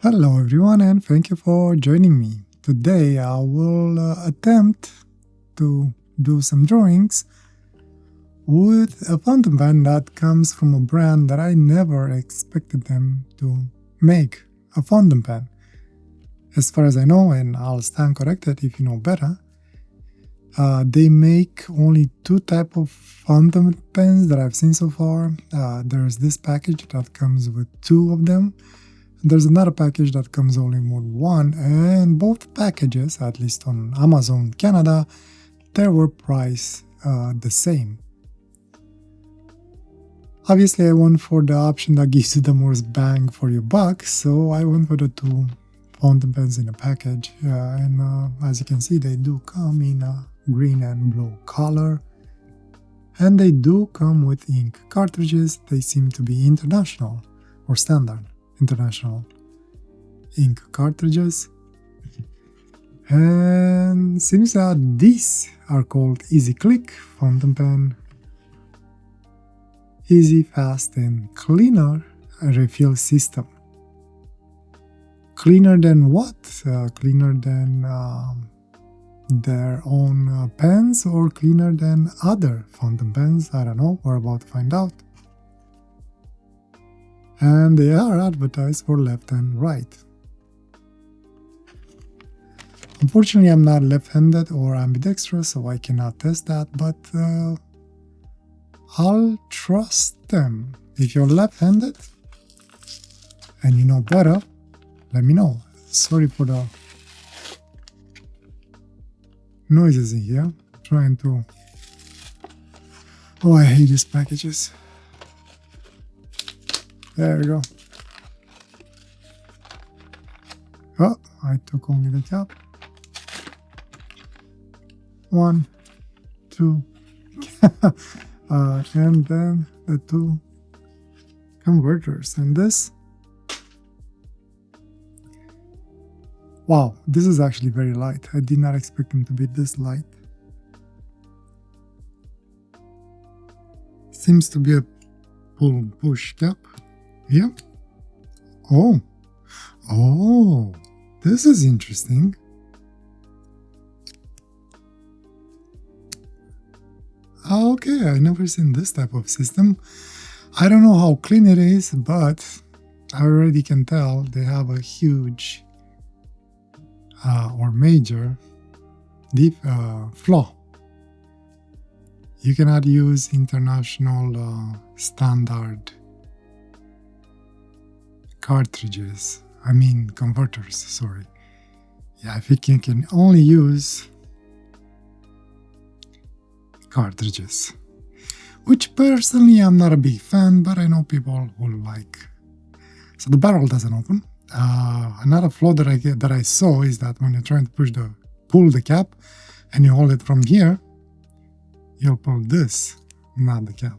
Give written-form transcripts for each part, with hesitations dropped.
Hello everyone and thank you for joining me. Today I will attempt to do some drawings with a fountain pen that comes from a brand that I never expected them to make a fountain pen. As far as I know, and I'll stand corrected if you know better, they make only two types of fountain pens that I've seen so far. There's this package that comes with two of them. There's another package that comes only with one, and both packages, at least on Amazon Canada, they were priced the same. Obviously, I went for the option that gives you the most bang for your buck, so I went for the two fountain pens in a package. And as you can see, they do come in a green and blue color, and they do come with ink cartridges. They seem to be international or standard international ink cartridges, and seems that these are called EasyClick fountain pen. Easy, fast and cleaner refill system. Cleaner than what? Cleaner than their own pens, or cleaner than other fountain pens? I don't know, we're about to find out. And they are advertised for left and right. Unfortunately, I'm not left-handed or ambidextrous, so I cannot test that, but I'll trust them. If you're left-handed and you know better, let me know. Sorry for the noises in here. Trying to... Oh, I hate these packages. There we go. Oh, I took only the cap. 1, 2, and then the two converters. And this, wow, this is actually very light. I did not expect them to be this light. Seems to be a pull-push cap. Yeah. Oh, this is interesting. Okay, I've never seen this type of system. I don't know how clean it is, but I already can tell they have a huge or major flaw. You cannot use international standard cartridges. I mean converters, sorry. Yeah, I think you can only use cartridges, which personally I'm not a big fan, but I know people who like. So the barrel doesn't open. Another flaw that I saw is that when you're trying to pull the cap and you hold it from here, you'll pull this, not the cap.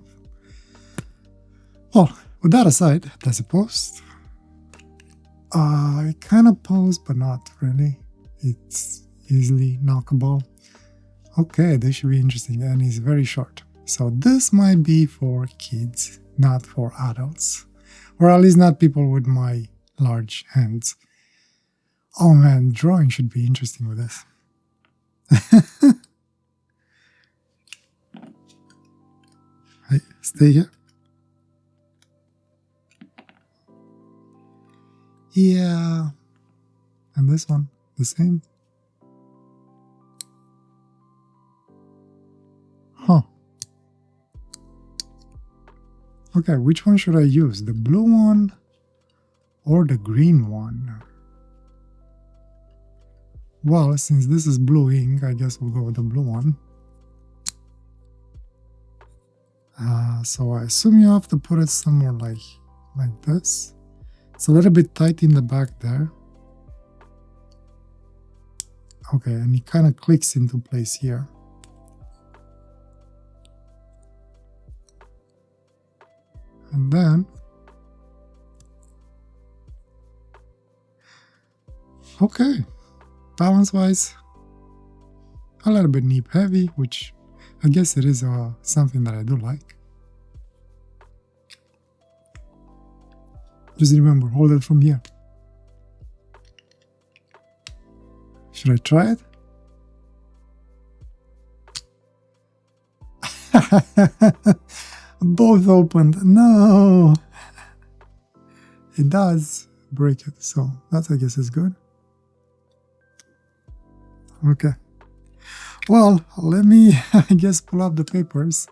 Well, with that aside, I suppose it kind of pulls, but not really. It's easily knockable. Okay, this should be interesting, and it's very short. So this might be for kids, not for adults. Or at least not people with my large hands. Oh man, drawing should be interesting with this. Hey, stay here. Yeah. And this one, the same. Huh. Okay, which one should I use? The blue one or the green one? Well, since this is blue ink, I guess we'll go with the blue one. So I assume you have to put it somewhere like this. It's a little bit tight in the back there. Okay, and it kind of clicks into place here. And then, okay, balance-wise, a little bit nib heavy, which I guess it is something that I do like. Just remember, hold it from here. Should I try it? Both opened. No! It does break it, so that I guess is good. Okay. Well, let me, I guess, pull up the papers,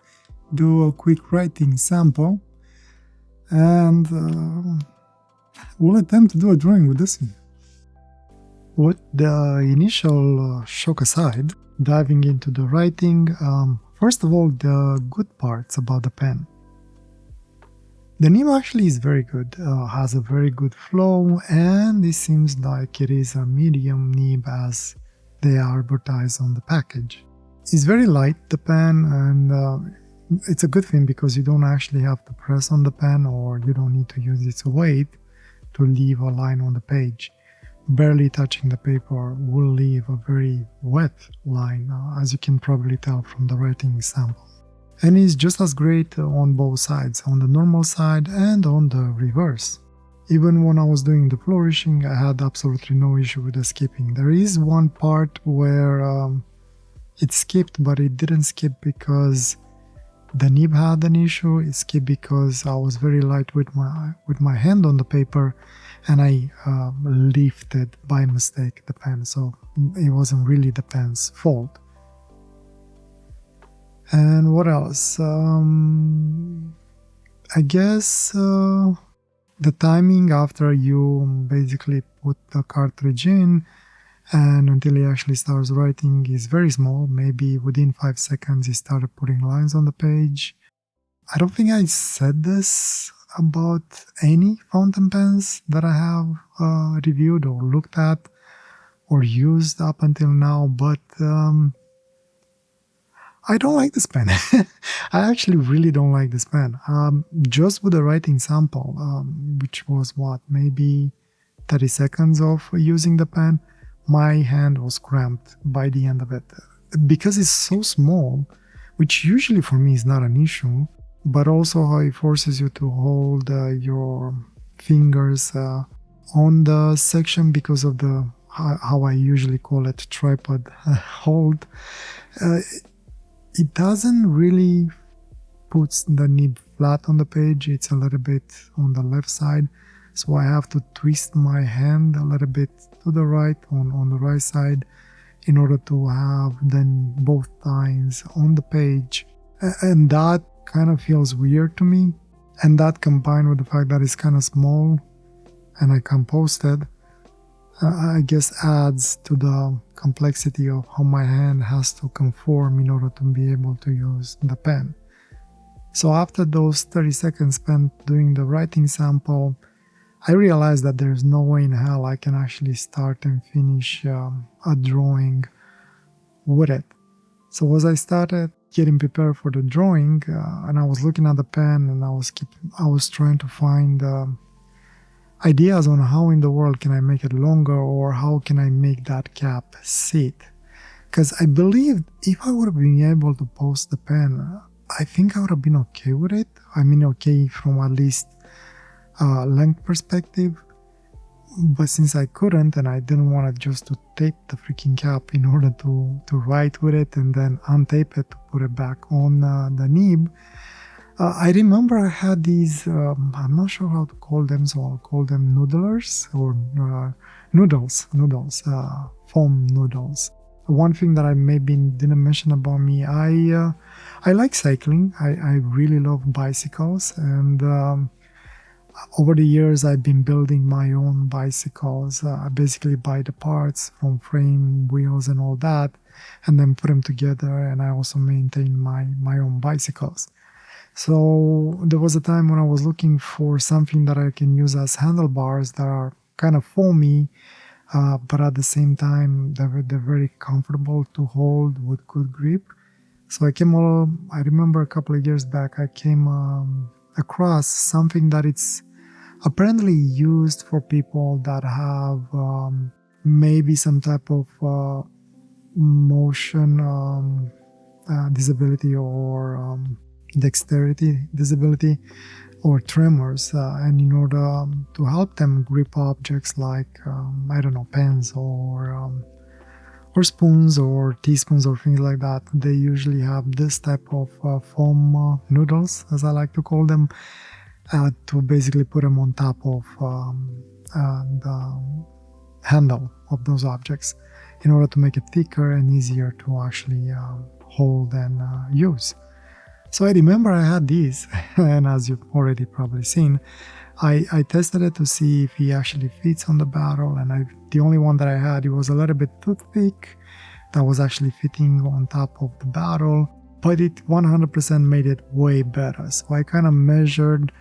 do a quick writing sample, and we'll attempt to do a drawing with this one. With the initial shock aside, diving into the writing, first of all, the good parts about the pen. The nib actually is very good, has a very good flow, and it seems like it is a medium nib as they are advertised on the package. It's very light, the pen, and it's a good thing because you don't actually have to press on the pen, or you don't need to use its weight to leave a line on the page. Barely touching the paper will leave a very wet line, as you can probably tell from the writing sample. And it's just as great on both sides, on the normal side and on the reverse. Even when I was doing the flourishing, I had absolutely no issue with the skipping. There is one part where it skipped, but it didn't skip because the nib had an issue. It skipped because I was very light with my hand on the paper, and I lifted by mistake the pen, so it wasn't really the pen's fault. And what else? I guess the timing after you basically put the cartridge in and until he actually starts writing is very small. Maybe within 5 seconds he started putting lines on the page. I don't think I said this about any fountain pens that I have reviewed or looked at or used up until now, but I don't like this pen. I actually really don't like this pen. Just with the writing sample, which was what, maybe 30 seconds of using the pen, my hand was cramped by the end of it. Because it's so small, which usually for me is not an issue, but also how it forces you to hold your fingers on the section because of the, how I usually call it, tripod hold. It doesn't really put the nib flat on the page, it's a little bit on the left side, so I have to twist my hand a little bit to the right, on the right side, in order to have then both lines on the page, and that kind of feels weird to me, and that combined with the fact that it's kind of small and I can't post it, I guess adds to the complexity of how my hand has to conform in order to be able to use the pen. So after those 30 seconds spent doing the writing sample, I realized that there's no way in hell I can actually start and finish a drawing with it. So as I started getting prepared for the drawing, and I was looking at the pen, and I was trying to find ideas on how in the world can I make it longer, or how can I make that cap sit. Because I believe if I would have been able to post the pen, I think I would have been okay with it. I mean, okay from at least length perspective. But since I couldn't, and I didn't want to just to tape the freaking cap in order to write with it and then untape it to put it back on the nib, I remember I had these, I'm not sure how to call them, so I'll call them noodlers, or noodles, foam noodles. One thing that I maybe didn't mention about me, I like cycling. I really love bicycles, and over the years I've been building my own bicycles. I basically buy the parts from frame, wheels and all that, and then put them together, and I also maintain my own bicycles. So there was a time when I was looking for something that I can use as handlebars that are kind of foamy, but at the same time they're very comfortable to hold with good grip. So I remember a couple of years back I came across something that it's apparently used for people that have maybe some type of motion disability, or dexterity disability, or tremors, and in order to help them grip objects like I don't know, pens or or spoons or teaspoons or things like that, they usually have this type of foam noodles, as I like to call them, to basically put them on top of the handle of those objects in order to make it thicker and easier to actually hold and use. So I remember I had these, and as you've already probably seen, I tested it to see if he actually fits on the barrel, and the only one that I had, it was a little bit too thick, that was actually fitting on top of the barrel, but it 100% made it way better. So I kind of measured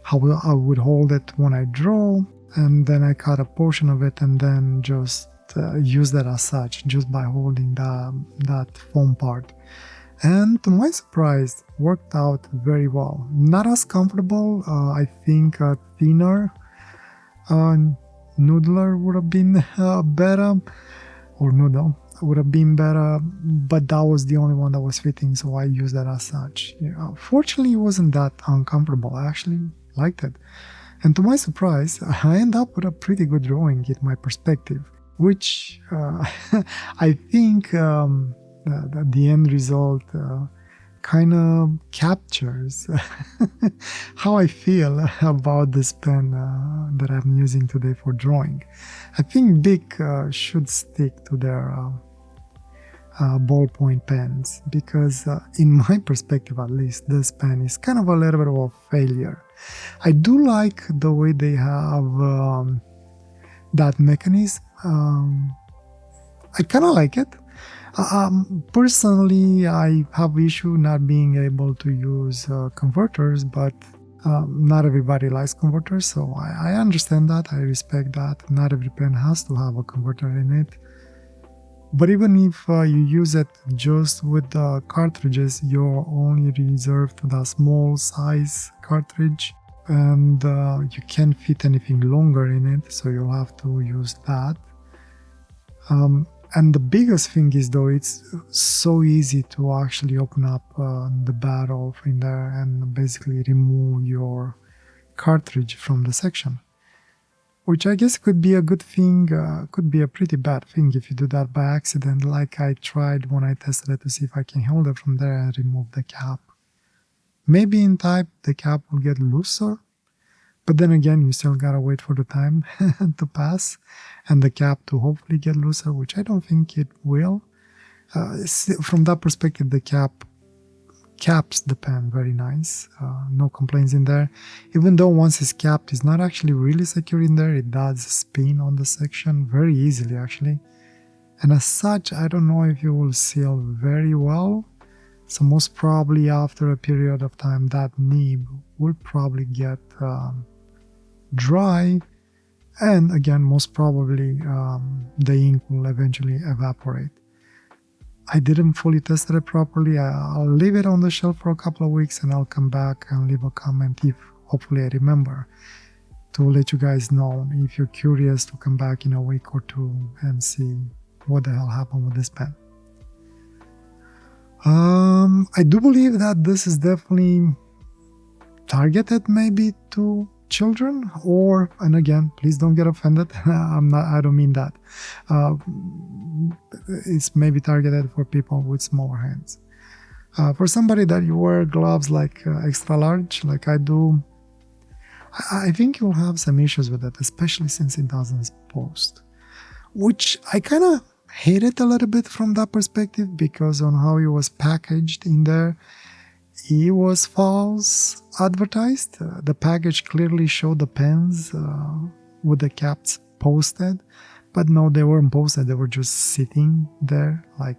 how I would hold it when I draw, and then I cut a portion of it and then just use that as such, just by holding that foam part. And to my surprise, worked out very well. Not as comfortable. I think a thinner noodler would have been better, or noodle would have been better, but that was the only one that was fitting, so I used that as such. Yeah, fortunately, it wasn't that uncomfortable. I actually liked it. And to my surprise, I end up with a pretty good drawing in my perspective, which I think the end result kind of captures how I feel about this pen that I'm using today for drawing. I think BIC should stick to their ballpoint pens, because in my perspective at least, this pen is kind of a little bit of a failure. I do like the way they have that mechanism. I kind of like it. Personally, I have issue not being able to use converters, but not everybody likes converters, so I understand that, I respect that. Not every pen has to have a converter in it. But even if you use it just with the cartridges, you're only reserved to the small size cartridge, and you can't fit anything longer in it, so you'll have to use that. And the biggest thing is, though, it's so easy to actually open up the barrel in there and basically remove your cartridge from the section, which I guess could be a good thing, could be a pretty bad thing if you do that by accident, like I tried when I tested it to see if I can hold it from there and remove the cap. Maybe in time the cap will get looser, but then again, you still gotta wait for the time to pass and the cap to hopefully get looser, which I don't think it will. From that perspective, the cap caps the pen very nice, no complaints in there. Even though once it's capped, it's not actually really secure in there, it does spin on the section very easily actually. And as such, I don't know if it will seal very well. So most probably after a period of time, that nib will probably get dry, and again, most probably the ink will eventually evaporate. I didn't fully test it properly. I'll leave it on the shelf for a couple of weeks and I'll come back and leave a comment if hopefully I remember to let you guys know, if you're curious, to come back in a week or two and see what the hell happened with this pen. I do believe that this is definitely targeted maybe to children, or, and again, please don't get offended, I don't mean that. It's maybe targeted for people with smaller hands. For somebody that you wear gloves like extra large, like I do, I think you'll have some issues with it, especially since it doesn't post, which I kind of hate it a little bit from that perspective, because on how it was packaged in there, it was false advertised. The package clearly showed the pens with the caps posted, but no, they weren't posted. They were just sitting there, like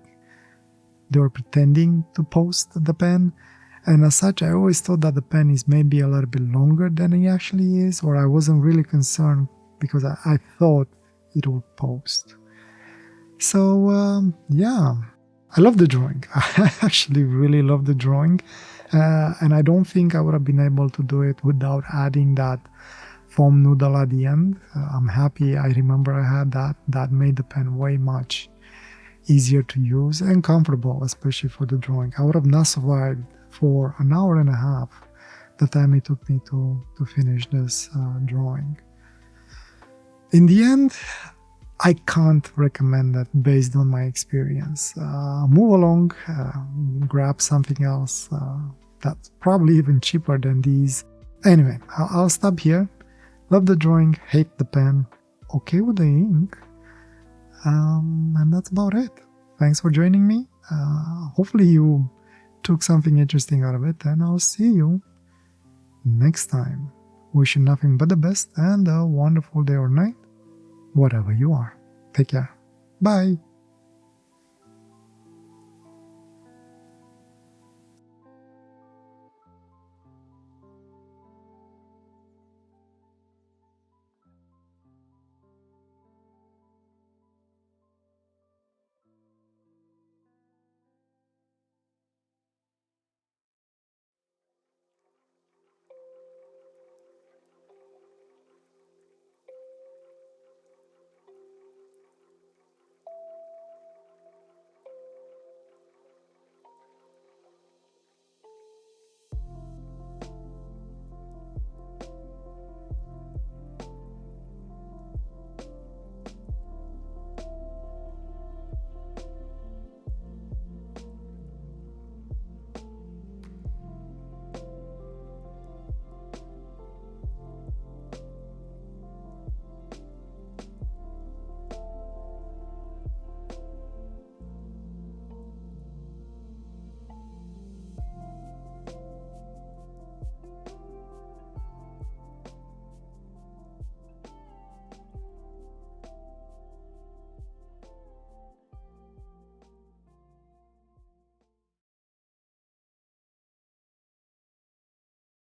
they were pretending to post the pen. And as such, I always thought that the pen is maybe a little bit longer than it actually is, or I wasn't really concerned because I thought it would post. So yeah, I love the drawing. I actually really love the drawing, and I don't think I would have been able to do it without adding that foam noodle at the end. I'm happy I remember I had that. That made the pen way much easier to use and comfortable, especially for the drawing. I would have not survived for an hour and a half the time it took me to finish this drawing. In the end, I can't recommend that based on my experience. Move along, grab something else that's probably even cheaper than these. Anyway, I'll stop here. Love the drawing, hate the pen, okay with the ink, and that's about it. Thanks for joining me. Hopefully you took something interesting out of it, and I'll see you next time. Wish you nothing but the best and a wonderful day or night, whatever you are. Take care. Bye.